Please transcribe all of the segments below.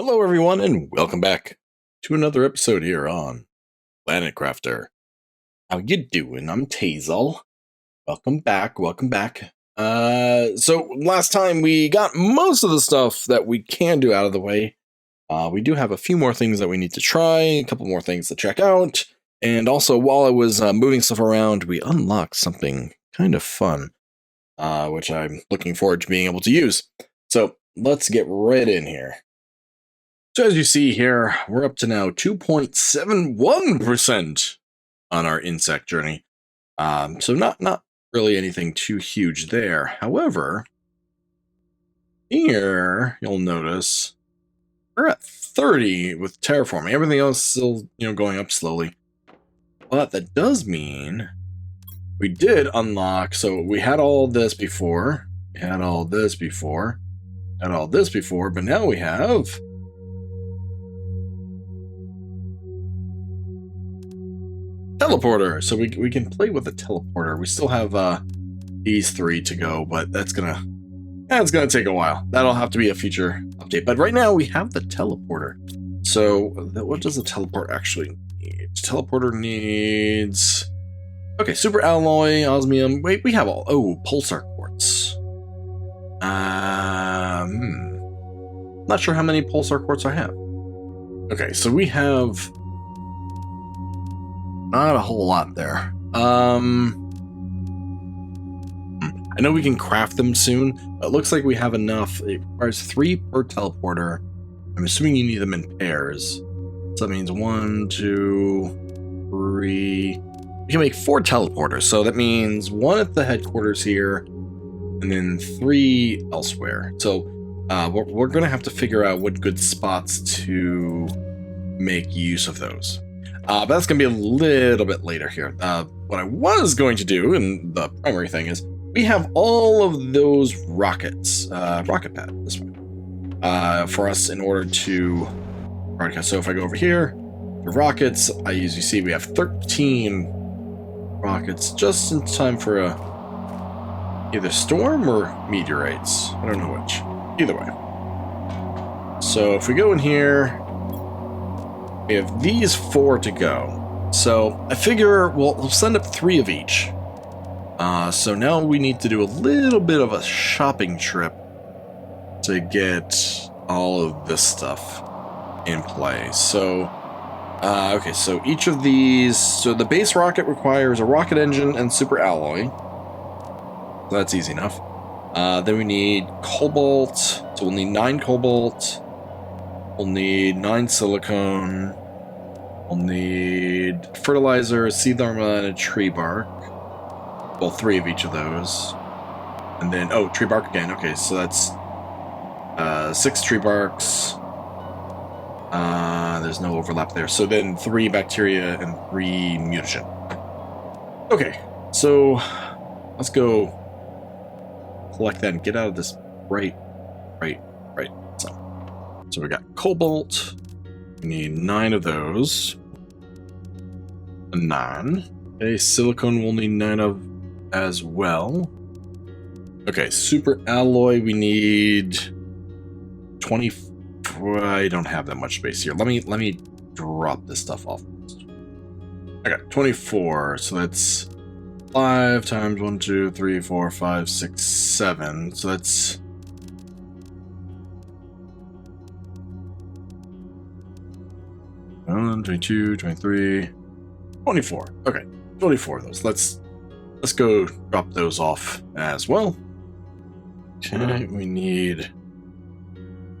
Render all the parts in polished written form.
Hello, everyone, and welcome back to another episode here on Planet Crafter. How you doing? I'm Tazel. Welcome back. So last time we got most of the stuff that we can do out of the way. We do have a few more things that we need to try, a couple more things to check out, and also while I was moving stuff around, we unlocked something kind of fun, which I'm looking forward to being able to use. So let's get right in here. So as you see here, we're up to now 2.71% on our insect journey. So not really anything too huge there. However, here you'll notice we're at 30 with terraforming. Everything else still, going up slowly. But that does mean we did unlock. So we had all this before. We had all this before. Had all this before, but now we have teleporter, so we can play with the teleporter. We still have these three to go, but that's gonna take a while. That'll have to be a future update. But right now we have the teleporter. So what does the teleport actually need? Teleporter needs super alloy, osmium. Wait, we have all pulsar quartz. Not sure how many pulsar quartz I have. Okay, so we have not a whole lot there. I know we can craft them soon, but it looks like we have enough. It requires 3 per teleporter. I'm assuming you need them in pairs. So that means 1, 2, 3. We can make 4 teleporters. So that means 1 at the headquarters here, and then 3 elsewhere. So we're going to have to figure out what good spots to make use of those. But that's going to be a little bit later here. What I was going to do, and the primary thing is, we have all of those rockets, rocket pad, this way, for us in order to broadcast. So if I go over here, the rockets, you see we have 13 rockets, just in time for either storm or meteorites. I don't know which. Either way. So if we go in here, we have these 4 to go. So I figure we'll send up 3 of each. So now we need to do a little bit of a shopping trip to get all of this stuff in play. So, so each of these, so the base rocket requires a rocket engine and super alloy. So that's easy enough. Then we need cobalt. So we'll need 9 cobalt. We'll need 9 silicone. We'll need fertilizer, a seed larva, and a tree bark. Well, 3 of each of those. And then, tree bark again. Okay, so that's 6 tree barks. There's no overlap there. So then 3 bacteria and 3 mutagen. Okay, so let's go collect that and get out of this right. So we got cobalt. We need 9 of those. 9. Okay, silicone we'll need 9 of as well. Okay, super alloy we need 20. I don't have that much space here. Let me drop this stuff off. I got 24, so that's 5 times 1, 2, 3, 4, 5, 6, 7. So that's 22, 23, 24. Okay, 24 of those. Let's go drop those off as well. Okay, we need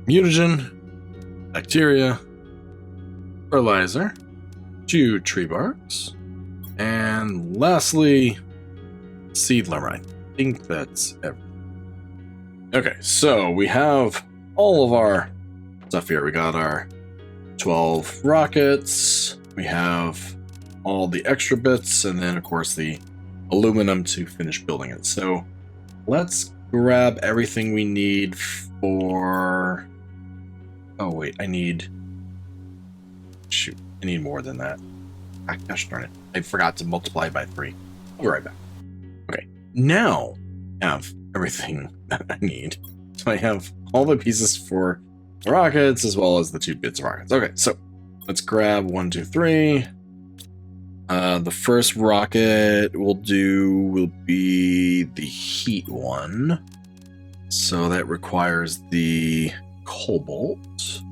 mutagen, bacteria, fertilizer, 2 tree barks, and lastly, seed larva. I think that's everything. Okay, so we have all of our stuff here. We got our 12 rockets, we have all the extra bits, and then of course the aluminum to finish building it. So let's grab everything we need for... Oh wait, I need more than that. Gosh darn it, I forgot to multiply by 3. I'll be right back. Okay, now I have everything that I need. So I have all the pieces for rockets as well as the 2 bits of rockets. Okay, so let's grab 1, 2, 3. The first rocket will be the heat one. So that requires the cobalt.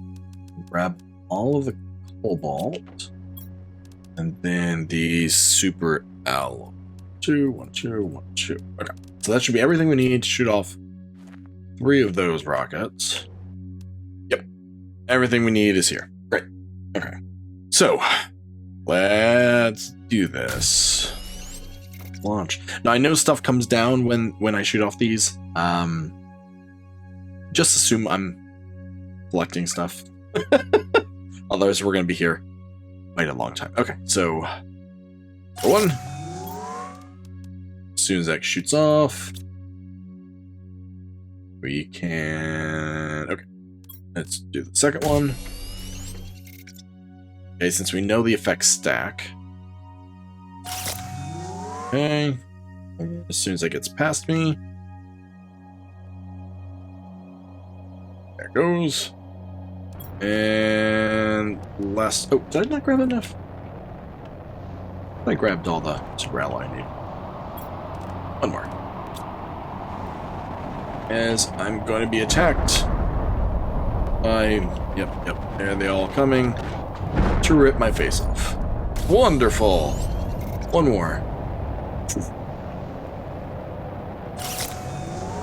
Grab all of the cobalt. And then the super alloy. 2, 1, 2, 1, 2. Okay. So that should be everything we need to shoot off 3 of those rockets. Yep. Everything we need is here. Great. Okay. So let's do this. Launch. Now I know stuff comes down when I shoot off these. Just assume I'm collecting stuff. Otherwise we're gonna be here quite a long time. Okay, so for 1. As soon as that shoots off, we can... Okay, let's do the second one. Okay, since we know the effects stack. Okay, as soon as that gets past me, there it goes. And last... Oh, did I not grab enough? I grabbed all the super alloy I need. 1 more. As I'm going to be attacked by... Yep, there they all coming to rip my face off. Wonderful! 1 more.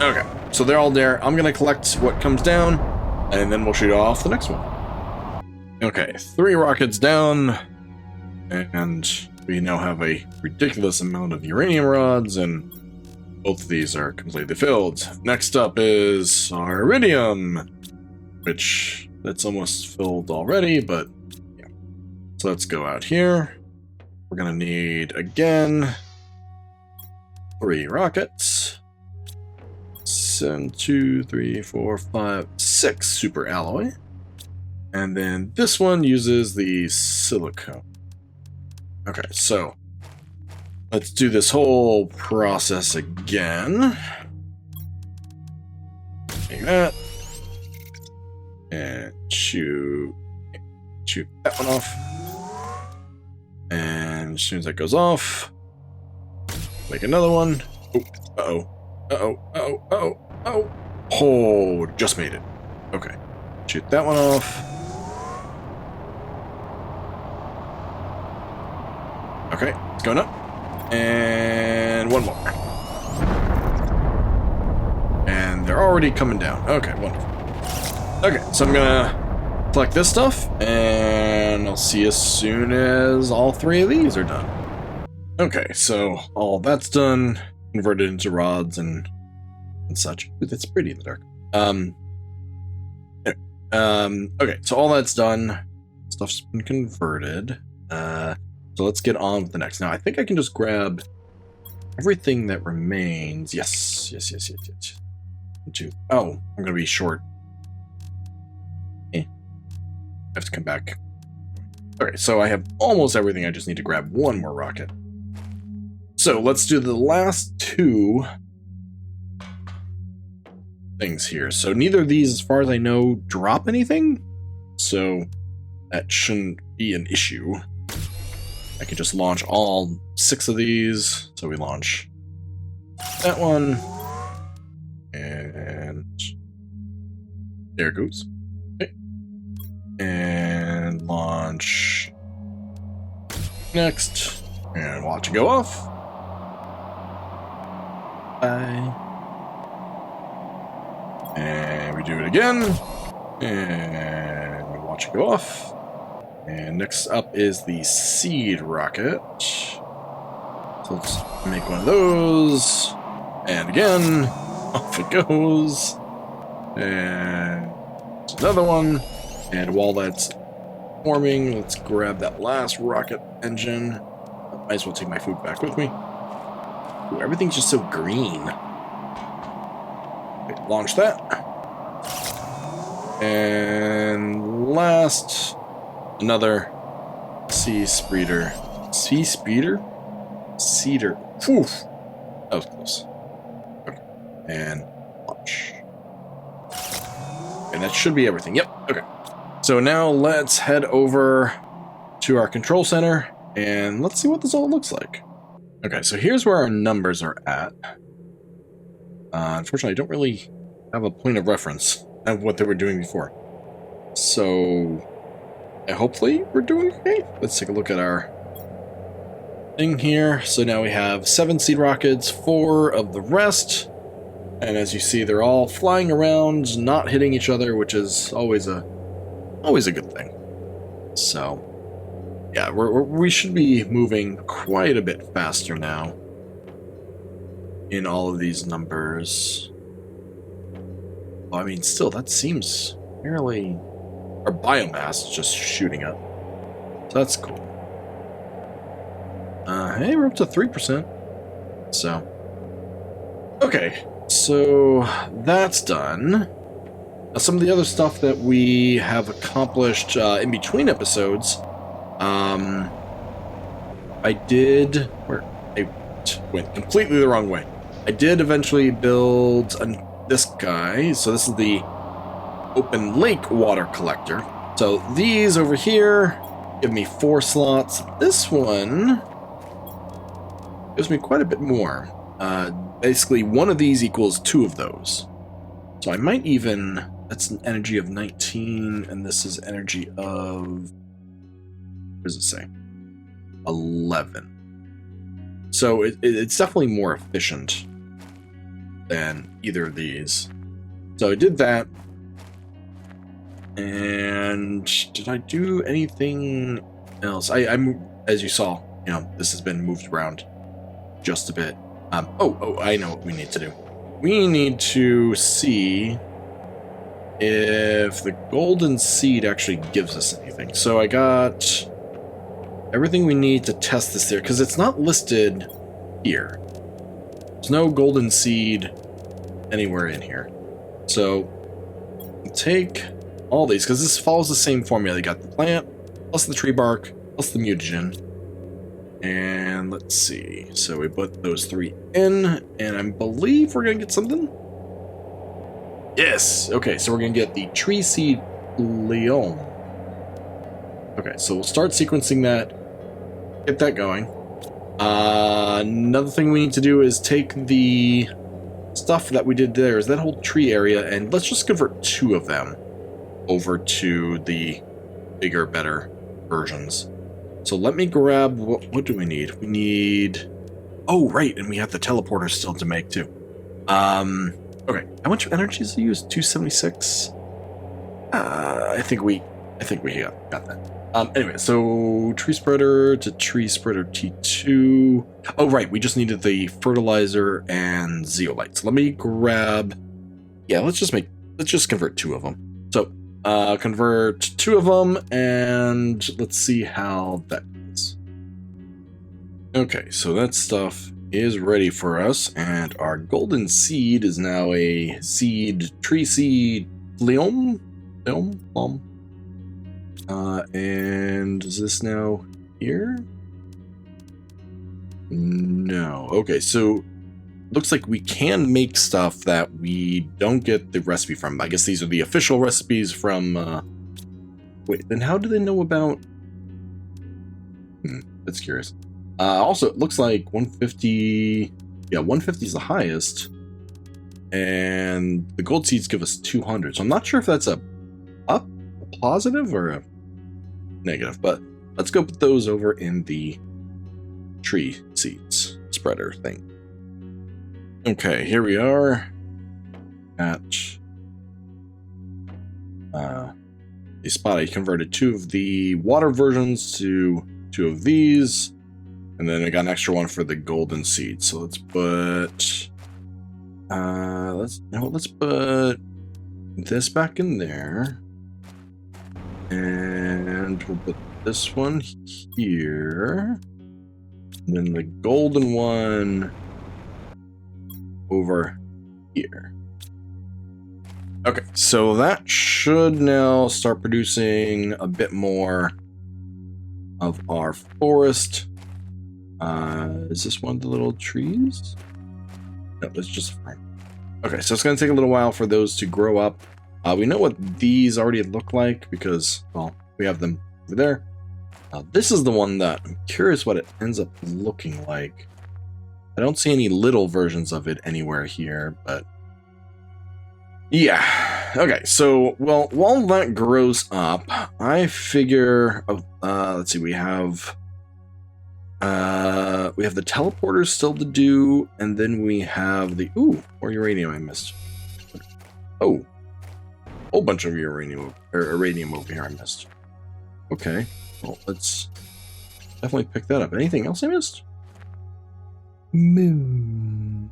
Okay, so they're all there. I'm going to collect what comes down, and then we'll shoot off the next one. Okay, 3 rockets down, and we now have a ridiculous amount of uranium rods, and both of these are completely filled. Next up is our iridium, which that's almost filled already, but yeah. So let's go out here. We're gonna need, again, 3 rockets. 2, 3, 4, 5, 6 super alloy. And then this one uses the silicone. Okay, so let's do this whole process again. Take that. And shoot that one off. And as soon as that goes off, make another one. Oh, oh, just made it. Okay, shoot that one off. Okay, it's going up. And 1 more. And they're already coming down. Okay, wonderful. Okay, so I'm gonna collect this stuff, and I'll see you as soon as all 3 of these are done. Okay, so all that's done, converted into rods and such. It's pretty in the dark. Okay, so all that's done. Stuff's been converted. So let's get on with the next. Now, I think I can just grab everything that remains. Yes. Oh, I'm going to be short. I have to come back. Okay, so I have almost everything. I just need to grab 1 more rocket. So let's do the last 2 things here. So neither of these, as far as I know, drop anything. So that shouldn't be an issue. I can just launch all 6 of these. So we launch that one. And there it goes. Okay. And launch next. And watch it go off. Bye. And we do it again. And we watch it go off. And next up is the seed rocket. So let's make one of those. And again, off it goes. And another one. And while that's forming, let's grab that last rocket engine. I might as well take my food back with me. Ooh, everything's just so green. Okay, launch that. And last, another sea speeder. Sea speeder? Cedar. Whew. That was close. Okay. And launch. And that should be everything. Yep, okay. So now let's head over to our control center, and let's see what this all looks like. Okay, so here's where our numbers are at. Unfortunately, I don't really have a point of reference of what they were doing before. So, hopefully we're doing okay. Let's take a look at our thing here. So now we have 7 seed rockets, 4 of the rest. And as you see, they're all flying around, not hitting each other, which is always a good thing. So, yeah, we should be moving quite a bit faster now in all of these numbers. Well, I mean, still, that seems fairly... Our biomass is just shooting up. So that's cool. Hey, we're up to 3%. So, okay. So, that's done. Now, some of the other stuff that we have accomplished in between episodes, I went completely the wrong way. I did eventually build this guy. So this is the open lake water collector. So these over here give me 4 slots. This one gives me quite a bit more. Basically, one of these equals 2 of those. So I might even... That's an energy of 19, and this is energy of... What does it say? 11. So it's definitely more efficient than either of these. So I did that. And did I do anything else? I'm, as you saw, you know, this has been moved around just a bit. I know what we need to do. We need to see if the golden seed actually gives us anything. So I got everything we need to test this there, because it's not listed here. There's no golden seed anywhere in here. So take all these, because this follows the same formula. You got the plant, plus the tree bark, plus the mutagen. And let's see. So we put those 3 in, and I believe we're going to get something. Yes! Okay, so we're going to get the tree seed Leon. Okay, so we'll start sequencing that. Get that going. Another thing we need to do is take the stuff that we did there, is that whole tree area, and let's just convert 2 of them over to the bigger, better versions. So let me grab, what do we need? We need, oh, right, and we have the teleporter still to make, too. Okay, how much energy is it used? 276? I think we got that. Anyway, so tree spreader to tree spreader T2. Oh, right, we just needed the fertilizer and zeolite. So let me grab, yeah, let's just convert 2 of them. So, convert 2 of them, and let's see how that goes. Okay, so that stuff is ready for us, and our golden seed is now a tree seed Leom. And is this now here? No. Okay, so looks like we can make stuff that we don't get the recipe from. I guess these are the official recipes from... Wait, then how do they know about... That's curious. Also, it looks like 150... Yeah, 150 is the highest. And the gold seeds give us 200. So I'm not sure if that's a positive or a negative. But let's go put those over in the tree seeds spreader thing. Okay, here we are at the spot I converted 2 of the water versions to 2 of these, and then I got an extra one for the golden seed. So let's put let's put this back in there, and we'll put this one here, and then the golden one over here. Okay, so that should now start producing a bit more of our forest. Is this one of the little trees? No, that's just fine. Okay, so it's going to take a little while for those to grow up. We know what these already look like because, well, we have them over there. This is the one that I'm curious what it ends up looking like. I don't see any little versions of it anywhere here, but yeah. Okay, so, well, while that grows up, I figure, let's see, we have the teleporters still to do, and then we have the, ooh, more uranium I missed. Oh, a whole bunch of uranium, or iranium over here I missed. Okay, well, let's definitely pick that up. Anything else I missed? Moon.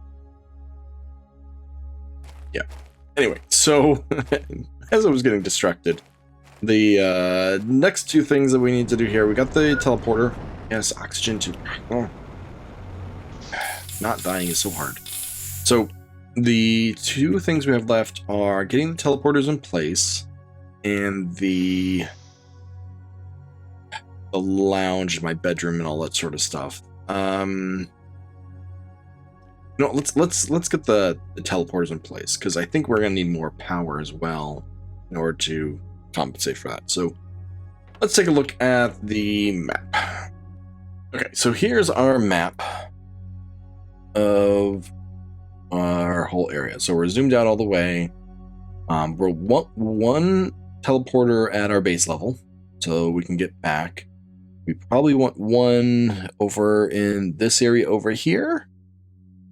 Yeah. Anyway, so as I was getting distracted, the next two things that we need to do here, we got the teleporter. Yes, oxygen too. Oh. Not dying is so hard. So the two things we have left are getting the teleporters in place and the lounge, my bedroom, and all that sort of stuff. No, let's get the teleporters in place, because I think we're gonna need more power as well in order to compensate for that. So let's take a look at the map. Okay, so here's our map of our whole area. So we're zoomed out all the way. We're one teleporter at our base level, so we can get back. We probably want one over in this area over here,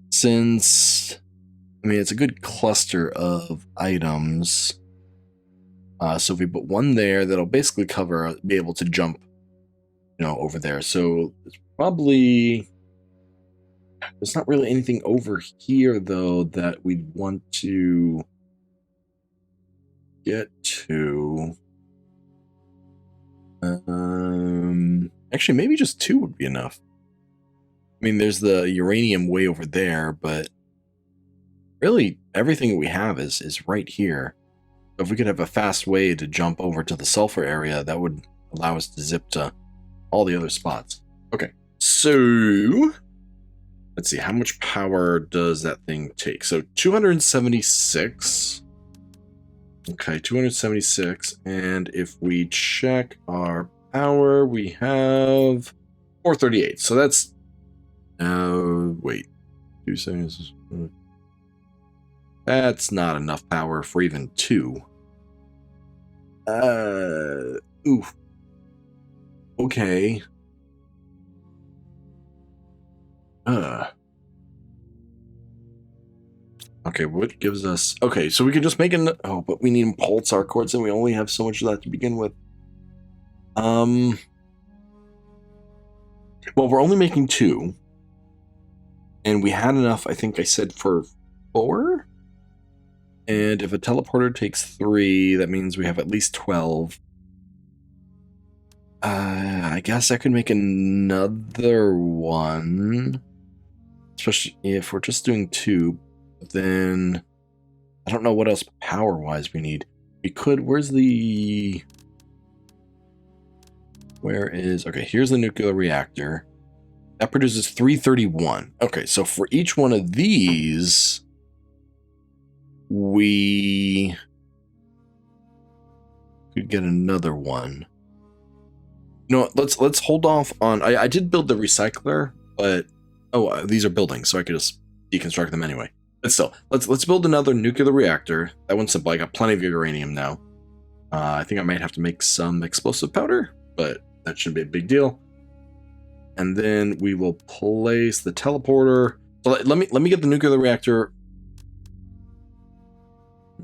since, I mean, it's a good cluster of items. So if we put one there, that'll basically cover, be able to jump, you know, over there. So it's probably, there's not really anything over here, though, that we'd want to get to. Actually, maybe just two would be enough. I mean, there's the uranium way over there, but really everything we have is right here. If we could have a fast way to jump over to the sulfur area, that would allow us to zip to all the other spots. Okay, so let's see, how much power does that thing take? So 276. Okay, 276. And if we check our power, we have 438. So that's, wait, 2 seconds. That's not enough power for even two. Oof. Okay. Okay, what gives us... Okay, so we can just make an... Oh, but we need pulsar cords, and we only have so much of that to begin with. Well, we're only making 2. And we had enough, I think I said, for 4? And if a teleporter takes 3, that means we have at least 12. I guess I could make another one. Especially if we're just doing 2. Then I don't know what else power-wise we need. We could... Where's the... Where is... Okay, here's the nuclear reactor. That produces 331. Okay, so for each one of these, we could get another one. No, let's hold off on... I did build the recycler, but... Oh, these are buildings, so I could just deconstruct them anyway. But still, let's build another nuclear reactor. That one's simple. I got plenty of uranium now. I think I might have to make some explosive powder, but that shouldn't be a big deal. And then we will place the teleporter. So let me get the nuclear reactor.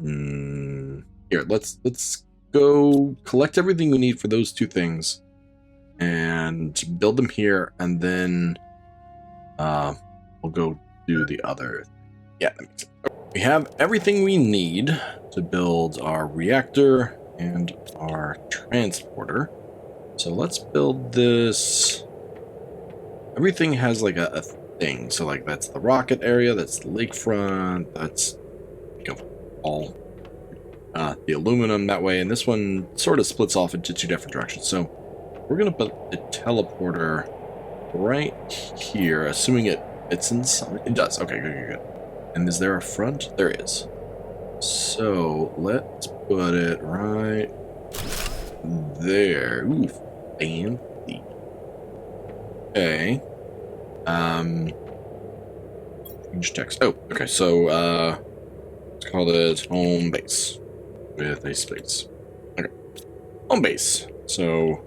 Here, let's go collect everything we need for those two things, and build them here, and then we'll go do the other. Yeah, that makes sense. We have everything we need to build our reactor and our transporter. So let's build this. Everything has like a thing. So like that's the rocket area, that's the lakefront, that's all the aluminum that way. And this one sort of splits off into 2 different directions. So we're going to put the teleporter right here, assuming it fits inside. It does. Okay, good. And is there a front? There is. So let's put it right there. Ooh, fancy. Okay. Change text. Oh, okay. So let's call this home base with a space. Okay. Home base. So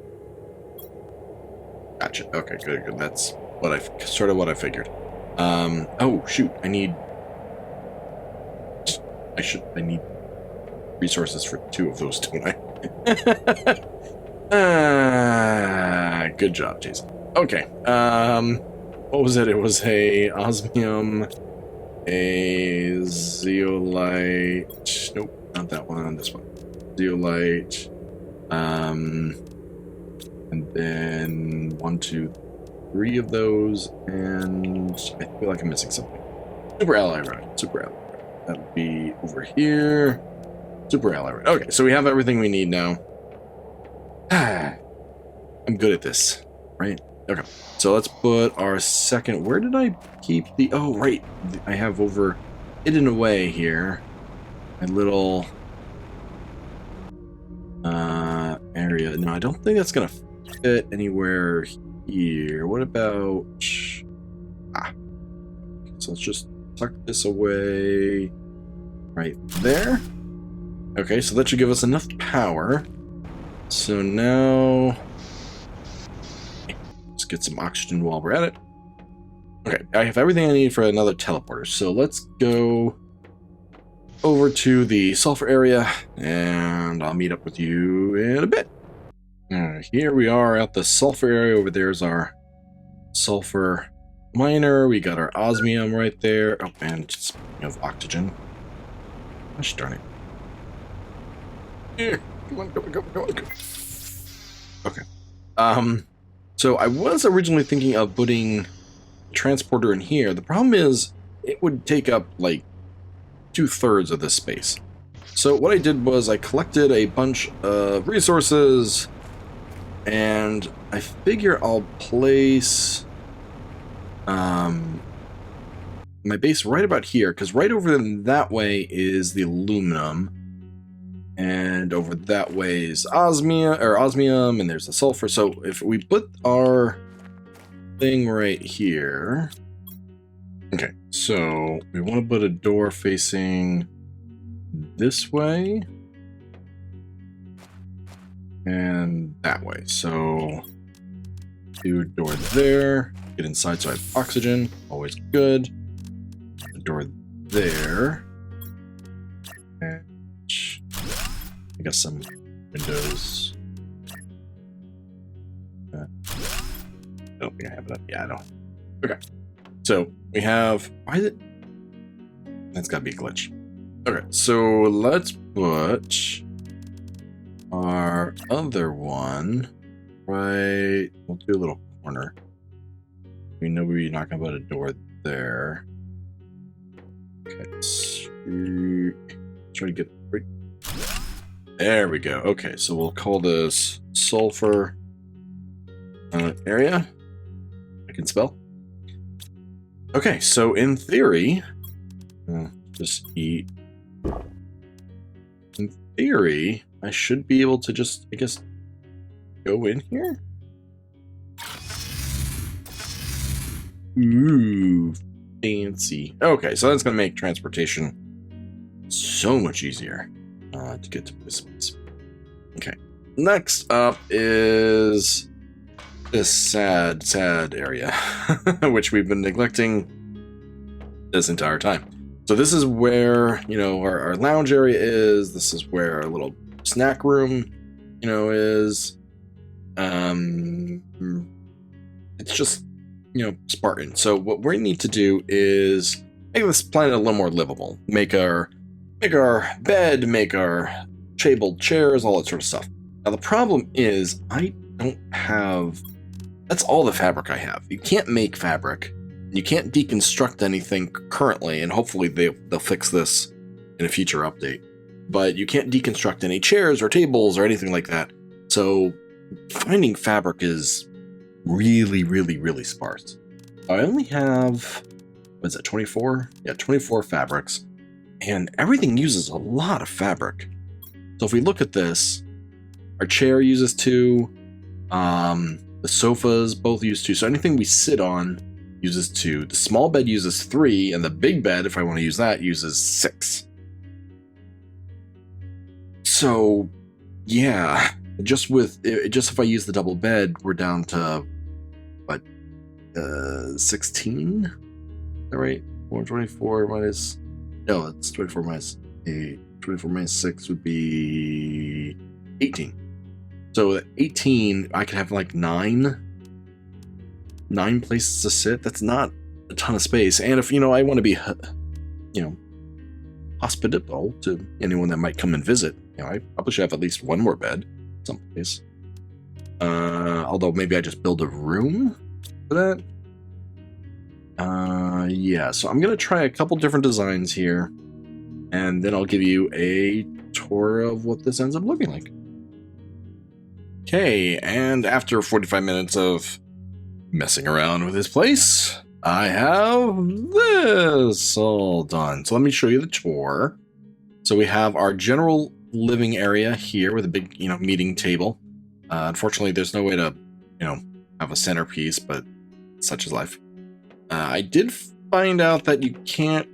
gotcha. Okay, good, good. That's what I sort of what I figured. Oh shoot, I need resources for 2 of those, don't I? Good job, Jason. Okay. What was it? It was a osmium, a zeolite. Nope, not that one. This one. Zeolite. And then 1, 2, 3 of those, and I feel like I'm missing something. Super ally rod. Super ally rod. That'll be over here. Super ally rod. Okay, so we have everything we need now. I'm good at this, right? Okay, so let's put our second. Where did I keep the? Oh, right. I have over hidden away here my little area. No, I don't think that's gonna fit anywhere here. What about? So let's just tuck this away right there. Okay, so that should give us enough power. So now let's get some oxygen while we're at it. Okay, I have everything I need for another teleporter. So let's go over to the sulfur area, and I'll meet up with you in a bit. Here we are at the sulfur area. Over there's our sulfur miner. We got our osmium right there. Oh, and speaking of oxygen. Gosh darn it. Here, come on, come on. Okay. So I was originally thinking of putting a transporter in here. The problem is it would take up like 2/3 of this space. So what I did was I collected a bunch of resources, and I figure I'll place my base right about here, because right over that way is the aluminum, and over that way is osmium, and there's the sulfur. So if we put our thing right here, okay, so we want to put a door facing this way and that way. So do a door there, get inside so I have oxygen, always good. A door there, and I guess some windows. I don't think I have enough. Yeah, I don't. Okay. So we have, why is it? That's gotta be a glitch. Okay, so let's put our other one right. We'll do a little corner. We know we're not gonna put a door there. Okay, let's try to get right. There we go. Okay, so we'll call this sulfur area. I can spell. Okay, so in theory, just eat. In theory, I should be able to just, I guess, go in here. Ooh, fancy. Okay, so that's going to make transportation so much easier to get to this place. Okay, next up is this sad area, which we've been neglecting this entire time. So this is where, you know, our lounge area is. This is where our little snack room, you know, is. It's just, you know, Spartan. So what we need to do is make this planet a little more livable. Make our bed, make our table chairs, all that sort of stuff. Now the problem is I don't have. That's all the fabric I have. You can't make fabric. You can't deconstruct anything currently, and hopefully they'll fix this in a future update. But you can't deconstruct any chairs or tables or anything like that. So finding fabric is really, really, really sparse. I only have, what is it, 24? Yeah, 24 fabrics. And everything uses a lot of fabric. So if we look at this, our chair uses 2. The sofas both use 2. So anything we sit on uses 2. The small bed uses 3, and the big bed, if I want to use that, uses 6. So, yeah, just if I use the double bed, we're down to what, 16? Is that right? 124 minus. No, it's 24 minus 8. 24 minus 6 would be 18. So at 18, I could have like 9 places to sit. That's not a ton of space. And if, I want to be, hospitable to anyone that might come and visit, I probably should have at least one more bed someplace. Although maybe I just build a room for that. Yeah, so I'm going to try a couple different designs here, and then I'll give you a tour of what this ends up looking like. Okay, and after 45 minutes of messing around with this place, I have this all done. So let me show you the tour. So we have our general living area here with a big, meeting table. Unfortunately, there's no way to, have a centerpiece, but such is life. I did find out that you can't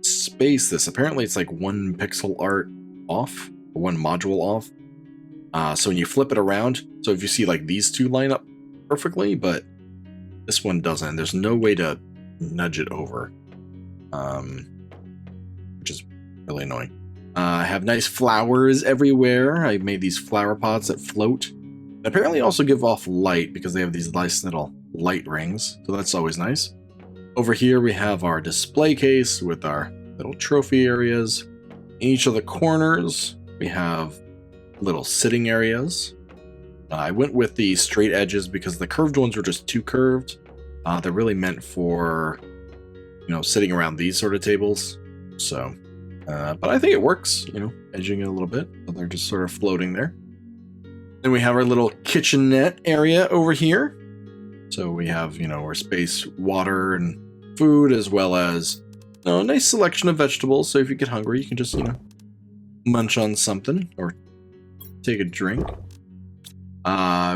space this. Apparently, it's like 1 pixel art off, or 1 module off. So when you flip it around, so if you see like these 2 line up perfectly, but this one doesn't. There's no way to nudge it over, which is really annoying. I have nice flowers everywhere. I made these flower pots that float. And apparently also give off light because they have these nice little light rings. So that's always nice. Over here we have our display case with our little trophy areas. In each of the corners we have little sitting areas. I went with the straight edges because the curved ones were just too curved. They're really meant for, sitting around these sort of tables. So, but I think it works, edging it a little bit. So they're just sort of floating there. Then we have our little kitchenette area over here. So we have, our space, water, and food, as well as a nice selection of vegetables. So if you get hungry, you can just, munch on something or take a drink.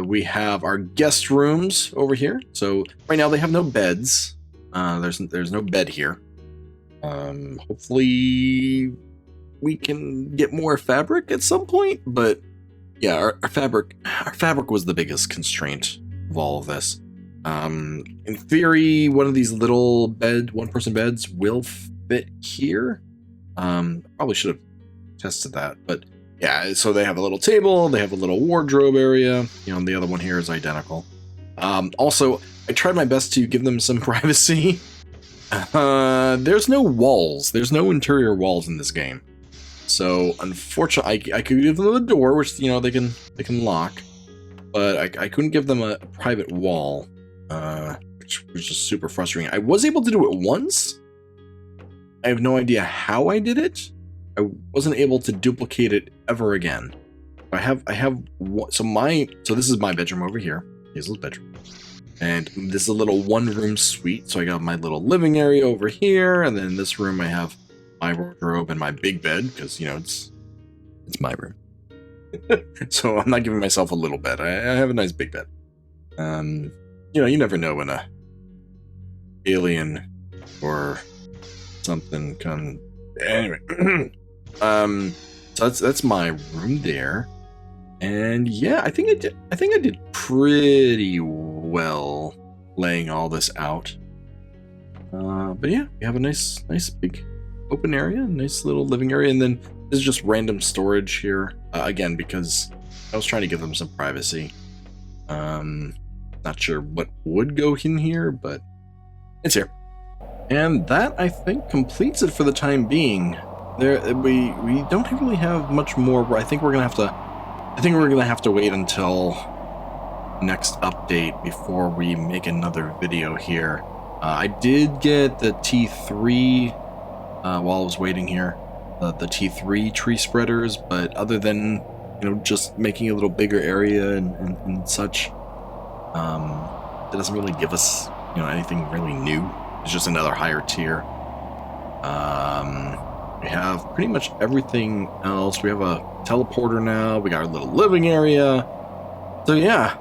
We have our guest rooms over here. So right now they have no beds. There's no bed here. Hopefully we can get more fabric at some point, but yeah, our fabric was the biggest constraint of all of this. In theory, one of these little 1-person beds will fit here. Probably should have tested that, but yeah, so they have a little table, they have a little wardrobe area, and the other one here is identical. Also, I tried my best to give them some privacy. There's no walls. There's no interior walls in this game. So, unfortunately, I could give them a door, which, they can lock, but I couldn't give them a private wall, which was just super frustrating. I was able to do it once. I have no idea how I did it. I wasn't able to duplicate it ever again. So this is my bedroom over here, Hazel's bedroom. And this is a little 1-room suite. So I got my little living area over here, and then in this room I have my wardrobe and my big bed, because it's my room. So I'm not giving myself a little bed. I have a nice big bed. You never know when a alien or something come. Anyway. So that's my room there, and yeah, I think I did pretty well laying all this out. But yeah, we have a nice big open area, nice little living area, and then this is just random storage here, again, because I was trying to give them some privacy. Not sure what would go in here, but it's here. And that, I think, completes it for the time being. We don't really have much more. I think we're gonna have to wait until next update before we make another video here. I did get the T3 while I was waiting here, the T3 tree spreaders, but other than just making a little bigger area and such, it doesn't really give us anything really new. It's just another higher tier. We have pretty much everything else. We have a teleporter now. We got our little living area. So yeah,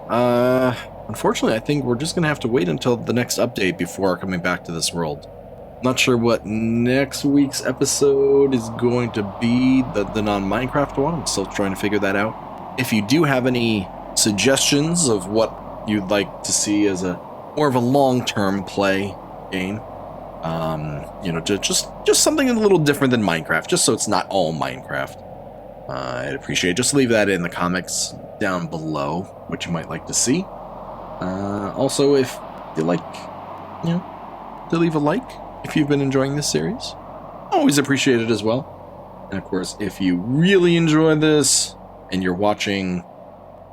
unfortunately, I think we're just going to have to wait until the next update before coming back to this world. Not sure what next week's episode is going to be, the non-Minecraft one. I'm still trying to figure that out. If you do have any suggestions of what you'd like to see as a more of a long-term play game, you know, just something a little different than Minecraft, just so it's not all Minecraft, I'd appreciate it. Just leave that in the comments down below, what you might like to see. Also, if you like, you know, to leave a like if you've been enjoying this series, always appreciate it as well. And of course, if you really enjoy this and you're watching,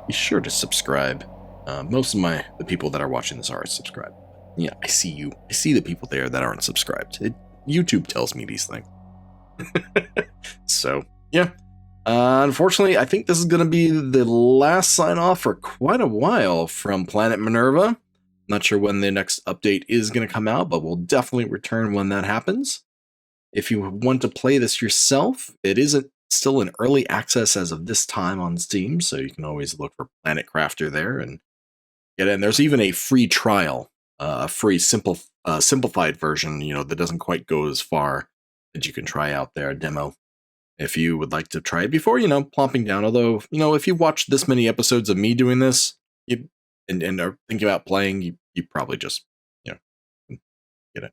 be sure to subscribe. Most of the people that are watching this are subscribed. Yeah, I see you. I see the people there that aren't subscribed. YouTube tells me these things. So, yeah. Unfortunately, I think this is going to be the last sign-off for quite a while from Planet Minerva. Not sure when the next update is going to come out, but we'll definitely return when that happens. If you want to play this yourself, it isn't still in early access as of this time on Steam, so you can always look for Planet Crafter there and get in. There's even a free trial, a free simplified version, you know, that doesn't quite go as far, that you can try out there, a demo. If you would like to try it before, you know, plopping down. Although, you know, if you watch this many episodes of me doing this, and are thinking about playing, you probably just, you know, get it.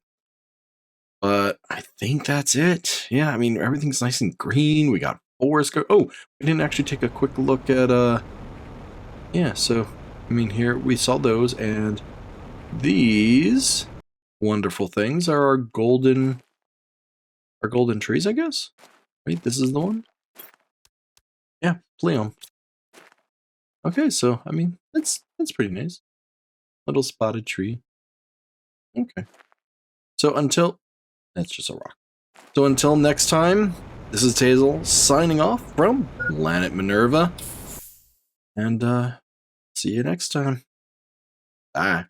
But I think that's it. Yeah, I mean, everything's nice and green. We got forest. Oh, we didn't actually take a quick look at, yeah, so, I mean, here we saw those, and these wonderful things are our golden trees, I guess? Wait, this is the one? Yeah, Pleom. Okay, so, I mean, that's pretty nice. Little spotted tree. Okay. So until... That's just a rock. So until next time, this is Tazel signing off from Planet Minerva. And, see you next time. Bye.